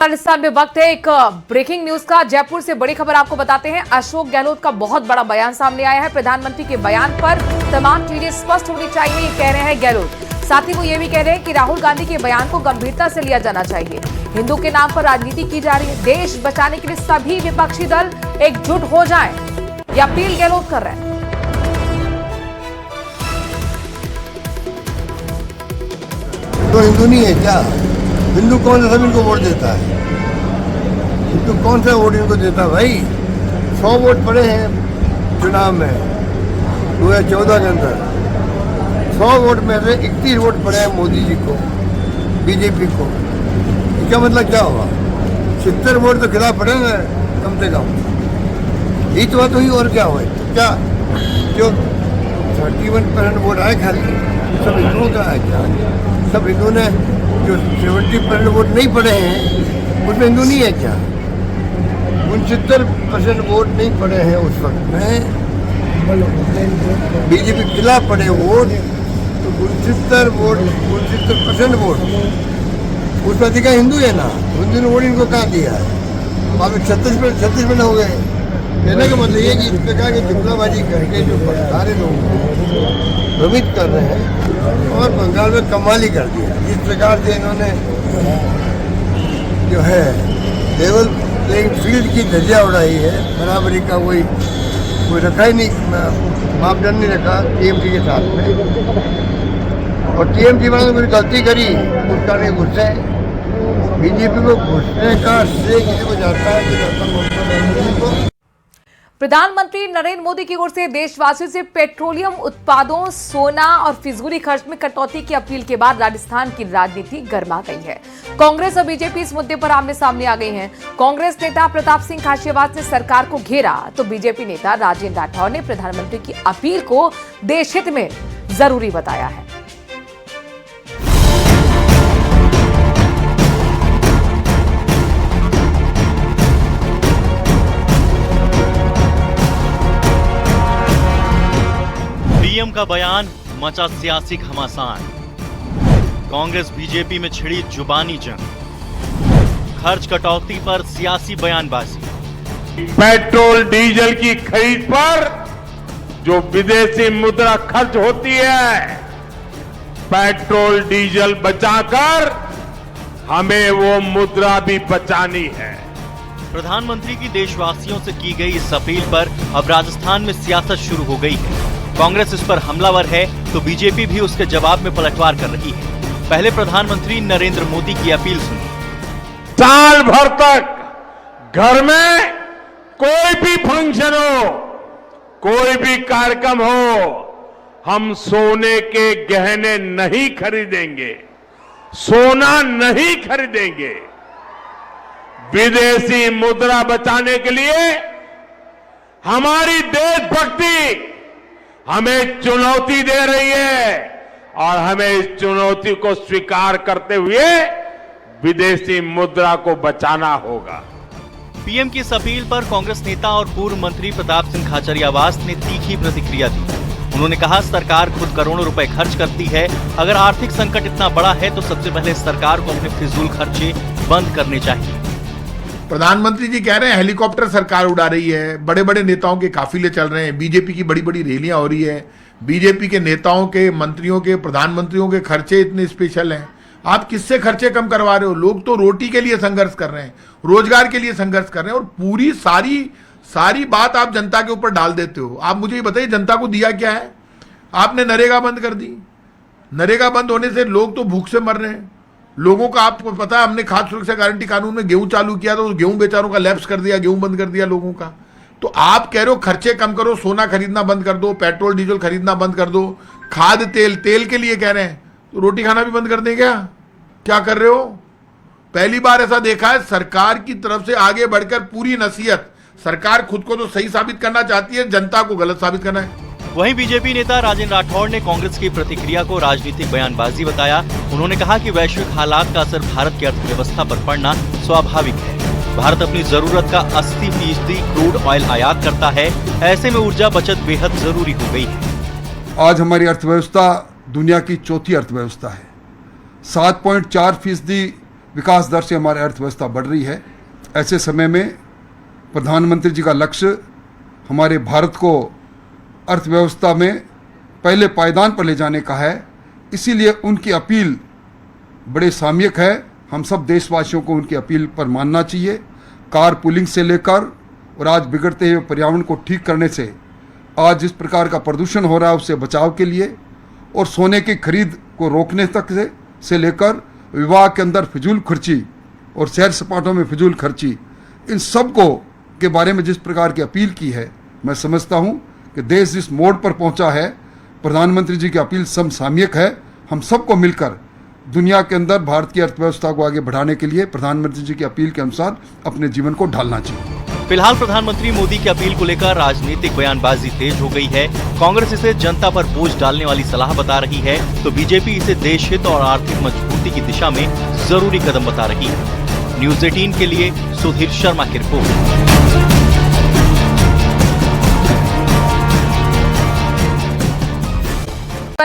राजस्थान में वक्त है एक ब्रेकिंग न्यूज का। जयपुर से बड़ी खबर आपको बताते हैं। अशोक गहलोत का बहुत बड़ा बयान सामने आया है। प्रधानमंत्री के बयान पर तमाम चीजें स्पष्ट होनी चाहिए, ये कह रहे हैं गहलोत। साथ ही वो ये भी कह रहे हैं कि राहुल गांधी के बयान को गंभीरता से लिया जाना चाहिए। हिंदू के नाम पर राजनीति की जा रही है। देश बचाने के लिए सभी विपक्षी दल एकजुट हो जाएं, ये अपील गहलोत कर रहे हैं। तो हिंदू नहीं है क्या? हिंदू कौन सा सब इनको वोट देता है? हिंदू कौन सा वोट इनको देता है भाई? 100 वोट पड़े हैं चुनाव में 2014 के अंदर। 100 वोट में से 31 वोट पड़े हैं मोदी जी को, बीजेपी को। इसका मतलब क्या हुआ? 70 वोट तो खिलाफ पड़े ना कम से कम। यही तो बात हुई, और क्या हुआ? तो क्या जो 31% वोट आए खाली सब हिंदुओं का है क्या? सब हिंदू ने जो 70% वोट नहीं पड़े हैं उसमें हिंदू नहीं है क्या? 69% वोट नहीं पड़े हैं उस वक्त में, बीजेपी के खिलाफ पड़े वोट तो 69% वोट उसमें अधिक हिंदू है ना। हिंदू ने वोट इनको कहाँ दिया है? बाद में 36% हो गए। कहने का मतलब ये कि इस प्रकार की जुमलाबाजी करके जो सारे लोगों को भ्रमित कर रहे हैं और बंगाल में कमाल ही कर दिया। इस प्रकार से इन्होंने जो है लेवल प्लेइंग फील्ड की धज्जियां उड़ाई है। बराबरी का कोई रखा ही नहीं, मापदंड नहीं रखा टीएमसी के साथ में। और टीएमसी वालों ने कोई गलती करी उसका नहीं गुस्से। बीजेपी को घुसने का श्रेय किसी को जाता है कि प्रधानमंत्री नरेंद्र मोदी की ओर से देशवासियों से पेट्रोलियम उत्पादों, सोना और फिजूली खर्च में कटौती की अपील के बाद राजस्थान की राजनीति गर्मा गई है। कांग्रेस और बीजेपी इस मुद्दे पर आमने सामने आ गई हैं। कांग्रेस नेता प्रताप सिंह खाचरियावास ने सरकार को घेरा तो बीजेपी नेता राजेंद्र राठौर ने प्रधानमंत्री की अपील को देशहित में जरूरी बताया है। पीएम का बयान मचा सियासी घमासान। कांग्रेस बीजेपी में छिड़ी जुबानी जंग। खर्च कटौती पर सियासी बयानबाजी। पेट्रोल डीजल की खरीद पर जो विदेशी मुद्रा खर्च होती है, पेट्रोल डीजल बचाकर हमें वो मुद्रा भी बचानी है। प्रधानमंत्री की देशवासियों से की गई इस अपील पर अब राजस्थान में सियासत शुरू हो गई है। कांग्रेस इस पर हमलावर है तो बीजेपी भी उसके जवाब में पलटवार कर रही है। पहले प्रधानमंत्री नरेंद्र मोदी की अपील सुनिए। साल भर तक घर में कोई भी फंक्शन हो, कोई भी कार्यक्रम हो, हम सोने के गहने नहीं खरीदेंगे, सोना नहीं खरीदेंगे। विदेशी मुद्रा बचाने के लिए हमारी देशभक्ति हमें चुनौती दे रही है और हमें इस चुनौती को स्वीकार करते हुए विदेशी मुद्रा को बचाना होगा। पीएम की इस अपील पर कांग्रेस नेता और पूर्व मंत्री प्रताप सिंह खाचरियावास ने तीखी प्रतिक्रिया दी। उन्होंने कहा, सरकार खुद करोड़ों रुपए खर्च करती है। अगर आर्थिक संकट इतना बड़ा है तो सबसे पहले सरकार को अपने फिजूल खर्चे बंद करने चाहिए। प्रधानमंत्री जी कह रहे हैं हेलीकॉप्टर सरकार उड़ा रही है, बड़े बड़े नेताओं के काफिले चल रहे हैं, बीजेपी की बड़ी बड़ी रैलियां हो रही है, बीजेपी के नेताओं के, मंत्रियों के, प्रधानमंत्रियों के खर्चे इतने स्पेशल हैं। आप किससे खर्चे कम करवा रहे हो? लोग तो रोटी के लिए संघर्ष कर रहे हैं, रोजगार के लिए संघर्ष कर रहे हैं और पूरी सारी बात आप जनता के ऊपर डाल देते हो। आप मुझे ये बताइए, जनता को दिया क्या है? आपने नरेगा बंद कर दी। नरेगा बंद होने से लोग तो भूख से मर रहे हैं। लोगों का आपको पता है, हमने खाद्य सुरक्षा गारंटी कानून में गेहूं चालू किया तो गेहूं बेचारों का लैप्स कर दिया, गेहूं बंद कर दिया लोगों का। तो आप कह रहे हो खर्चे कम करो, सोना खरीदना बंद कर दो, पेट्रोल डीजल खरीदना बंद कर दो, खाद तेल के लिए कह रहे हैं तो रोटी खाना भी बंद कर दें क्या कर रहे हो? पहली बार ऐसा देखा है सरकार की तरफ से आगे बढ़कर पूरी नसीहत। सरकार खुद को तो सही साबित करना चाहती है, जनता को गलत साबित करना है। वहीं बीजेपी नेता राजेंद्र राठौर ने कांग्रेस की प्रतिक्रिया को राजनीतिक बयानबाजी बताया। उन्होंने कहा कि वैश्विक हालात का असर भारत की अर्थव्यवस्था पर पड़ना स्वाभाविक है। भारत अपनी जरूरत का 80% क्रूड ऑयल आयात करता है। ऐसे में ऊर्जा बचत बेहद जरूरी हो गई है। आज हमारी अर्थव्यवस्था दुनिया की चौथी अर्थव्यवस्था है। 7.4% विकास दर से हमारी अर्थव्यवस्था बढ़ रही है। ऐसे समय में प्रधानमंत्री जी का लक्ष्य हमारे भारत को अर्थव्यवस्था में पहले पायदान पर ले जाने का है, इसीलिए उनकी अपील बड़े सामयिक है। हम सब देशवासियों को उनकी अपील पर मानना चाहिए। कार पुलिंग से लेकर और आज बिगड़ते हुए पर्यावरण को ठीक करने से, आज जिस प्रकार का प्रदूषण हो रहा है उससे बचाव के लिए, और सोने की खरीद को रोकने तक से लेकर विवाह के अंदर फिजूल खर्ची और सैर सपाटों में फिजूल खर्ची, इन सब को के बारे में जिस प्रकार की अपील की है, मैं समझता हूं कि देश जिस मोड़ पर पहुंचा है, प्रधानमंत्री जी की अपील समसामयिक है। हम सबको मिलकर दुनिया के अंदर भारत की अर्थव्यवस्था को आगे बढ़ाने के लिए प्रधानमंत्री जी की अपील के अनुसार अपने जीवन को ढालना चाहिए। फिलहाल प्रधानमंत्री मोदी की अपील को लेकर राजनीतिक बयानबाजी तेज हो गई है। कांग्रेस इसे जनता पर बोझ डालने वाली सलाह बता रही है, तो बीजेपी इसे देश हित और आर्थिक मजबूती की दिशा में जरूरी कदम बता रही है। न्यूज़ 18 के लिए सुधीर शर्मा की रिपोर्ट।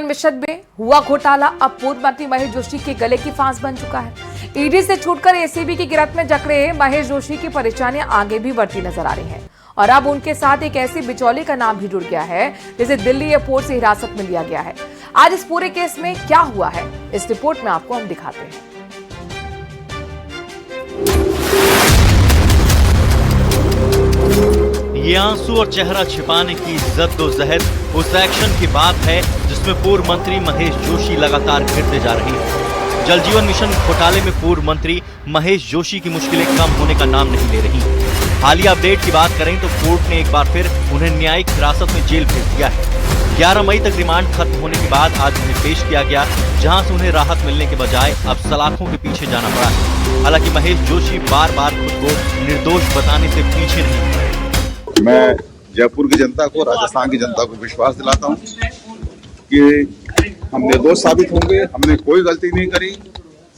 मिशन में हुआ घोटाला अब पूर्व मंत्री महेश जोशी के गले की फांस बन चुका है। ईडी से छूटकर एसीबी की गिरफ्त में जकड़े महेश जोशी की परेशानियां आगे भी बढ़ती नजर आ रही हैं और अब उनके साथ एक ऐसी बिचौली का नाम भी जुड़ गया है जिसे दिल्ली एयरपोर्ट से हिरासत में लिया गया है। आज इस पूरे केस में क्या हुआ है, इस रिपोर्ट में आपको हम दिखाते हैं। ये आंसू और चेहरा छिपाने की जद्दोजहद उस एक्शन की बात है जिसमें पूर्व मंत्री महेश जोशी लगातार घिरते जा रही है। जल जीवन मिशन घोटाले में पूर्व मंत्री महेश जोशी की मुश्किलें कम होने का नाम नहीं ले रही। हालिया अपडेट की बात करें तो कोर्ट ने एक बार फिर उन्हें न्यायिक हिरासत में जेल भेज दिया है। 11 मई तक रिमांड खत्म होने के बाद आज उन्हें पेश किया गया, जहां से उन्हें राहत मिलने के बजाय अब सलाखों के पीछे जाना पड़ा। हालांकि महेश जोशी बार बार खुद को निर्दोष बताने से पीछे नहीं हटे। मैं जयपुर की जनता को, राजस्थान की जनता को विश्वास दिलाता हूं कि हम निर्दोष साबित होंगे। हमने कोई गलती नहीं करी।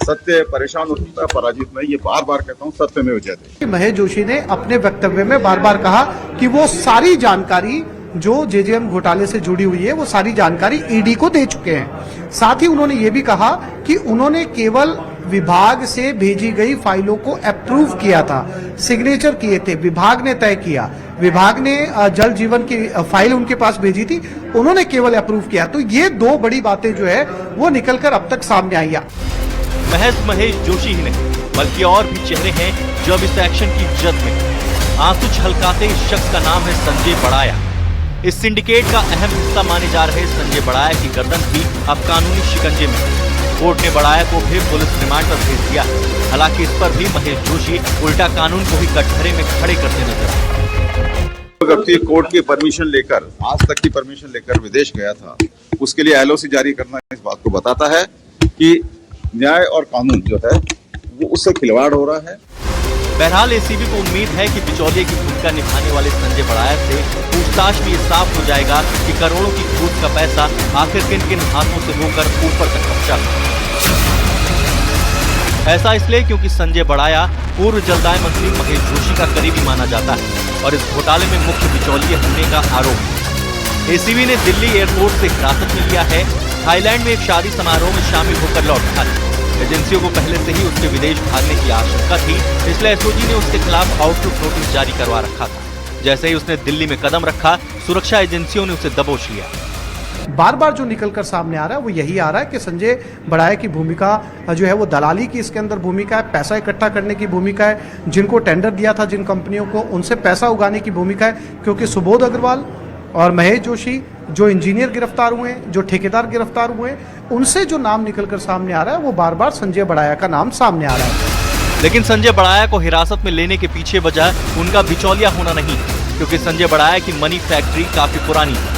सत्य परेशान होता है, पराजित नहीं। ये बार बार कहता हूं, सत्य में जयते। महेश जोशी ने अपने वक्तव्य में बार बार कहा कि वो सारी जानकारी जो जेजेएम घोटाले से जुड़ी हुई है, वो सारी जानकारी ईडी को दे चुके हैं। साथ ही उन्होंने ये भी कहा कि उन्होंने केवल विभाग से भेजी गई फाइलों को अप्रूव किया था, सिग्नेचर किए थे, विभाग ने तय किया। विभाग ने जल जीवन की फाइल उनके पास भेजी थी, उन्होंने केवल अप्रूव किया। तो ये दो बड़ी बातें जो है वो निकलकर अब तक सामने आई है। महज महेश जोशी ही नहीं बल्कि और भी चेहरे हैं जो अब इस एक्शन की जद में। आंसू छलकाते इस शख्स का नाम है संजय बड़ाया। इस सिंडिकेट का अहम हिस्सा माने जा रहे संजय बड़ाया की गर्दन भी अब कानूनी शिकंजे में। कोर्ट ने बड़ाया को भी पुलिस रिमांड पर भेज दिया। हालांकि इस पर भी महेश जोशी उल्टा कानून को ही कटघरे में खड़े करते नजर आए। कोर्ट की परमिशन लेकर, आज तक की परमिशन लेकर विदेश गया था, उसके लिए एलओसी जारी करना इस बात को बताता है कि न्याय और कानून जो है वो उससे खिलवाड़ हो रहा है। बहरहाल एसीबी को उम्मीद है कि बिचौलिए की भूमिका निभाने वाले संजय बड़ाया से पूछताछ में ये साफ हो जाएगा कि करोड़ों की घूस का पैसा आखिर किन किन हाथों से होकर ऊपर तक पहुंचा। ऐसा इसलिए क्योंकि संजय बड़ाया पूर्व जलदाय मंत्री महेश जोशी का करीबी माना जाता है और इस घोटाले में मुख्य बिचौलिए होने का आरोप है। एसीबी ने दिल्ली एयरपोर्ट से हिरासत में लिया है। थाईलैंड में एक शादी समारोह में शामिल होकर लौटा है। एजेंसियों को पहले से ही उसके विदेश भागने की आशंका थी, इसलिए एसओजी ने उसके खिलाफ आउटलुक नोटिस जारी करवा रखा था। जैसे ही उसने दिल्ली में कदम रखा, सुरक्षा एजेंसियों ने उसे दबोच लिया। बार बार जो निकलकर सामने आ रहा है वो यही आ रहा है कि संजय बड़ाया की भूमिका जो है वो दलाली की इसके अंदर भूमिका है, पैसा इकट्ठा करने की भूमिका है, जिनको टेंडर दिया था जिन कंपनियों को उनसे पैसा उगाने की भूमिका है। क्योंकि सुबोध अग्रवाल और महेश जोशी जो इंजीनियर गिरफ्तार हुए हैं, जो ठेकेदार गिरफ्तार हुए हैं, उनसे जो नाम निकलकर सामने आ रहा है वो बार बार संजय बड़ाया का नाम सामने आ रहा है। लेकिन संजय बड़ाया को हिरासत में लेने के पीछे वजह उनका बिचौलिया होना नहीं, क्योंकि संजय बड़ाया की मनी फैक्ट्री काफी पुरानी है।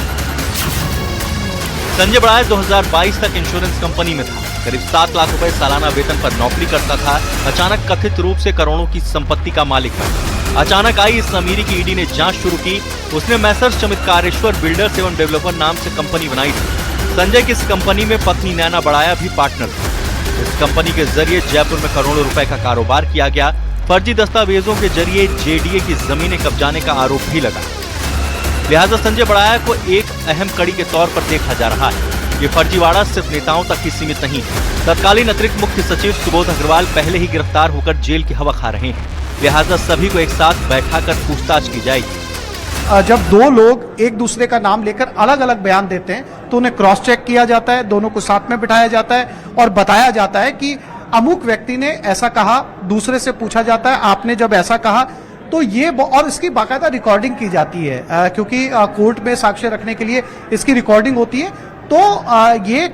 संजय बड़ाया 2022 तक इंश्योरेंस कंपनी में था। करीब 7 लाख रुपए सालाना वेतन पर नौकरी करता था। अचानक कथित रूप से करोड़ों की संपत्ति का मालिक बना। अचानक आई इस अमीरी की ईडी ने जांच शुरू की। उसने मैसर्स चमत्कारेश्वर बिल्डर्स एवं डेवलपर नाम से कंपनी बनाई थी। संजय की इस कंपनी में पत्नी नैना बड़ाया भी पार्टनर थी। इस कंपनी के जरिए जयपुर में करोड़ों रुपए का कारोबार किया गया। फर्जी दस्तावेजों के जरिए जेडीए की जमीनें कब्जाने का आरोप भी लगा। लिहाजा संजय बड़ाया को एक अहम कड़ी के तौर पर देखा जा रहा है। ये फर्जीवाड़ा सिर्फ नेताओं तक ही सीमित नहीं है। तत्कालीन अतिरिक्त मुख्य सचिव सुबोध अग्रवाल पहले ही गिरफ्तार होकर जेल की हवा खा रहे हैं, लिहाजा सभी को एक साथ बैठाकर पूछताछ की जाएगी। जब दो लोग एक दूसरे का नाम लेकर अलग अलग बयान देते हैं तो उन्हें क्रॉस चेक किया जाता है, दोनों को साथ में बिठाया जाता है और बताया जाता है कि अमुक व्यक्ति ने ऐसा कहा, दूसरे से पूछा जाता है आपने जब ऐसा कहा तो ये, और इसकी बाकायदा रिकॉर्डिंग की जाती है क्योंकि कोर्ट में साक्ष्य रखने के लिए इसकी रिकॉर्डिंग होती है। तो ये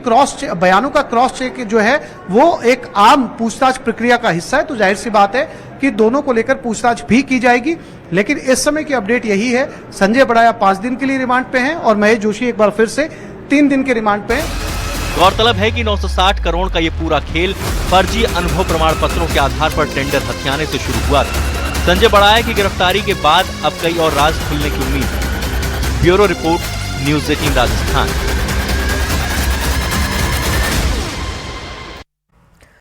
बयानों का क्रॉस चेक जो है वो एक आम पूछताछ प्रक्रिया का हिस्सा है। तो जाहिर सी बात है कि दोनों को लेकर पूछताछ भी की जाएगी। लेकिन इस समय की अपडेट यही है, संजय बड़ाया 5 दिन के लिए रिमांड पे हैं और महेश जोशी एक बार फिर से 3 दिन के रिमांड पे हैं। गौरतलब है कि 960 करोड़ का ये पूरा खेल फर्जी अनुभव प्रमाण पत्रों के आधार पर टेंडर हथियाने से शुरू हुआ था। संजय बड़ाया की गिरफ्तारी के बाद अब कई और राज खुलने की उम्मीद है। Bureau report, news 18 Rajasthan.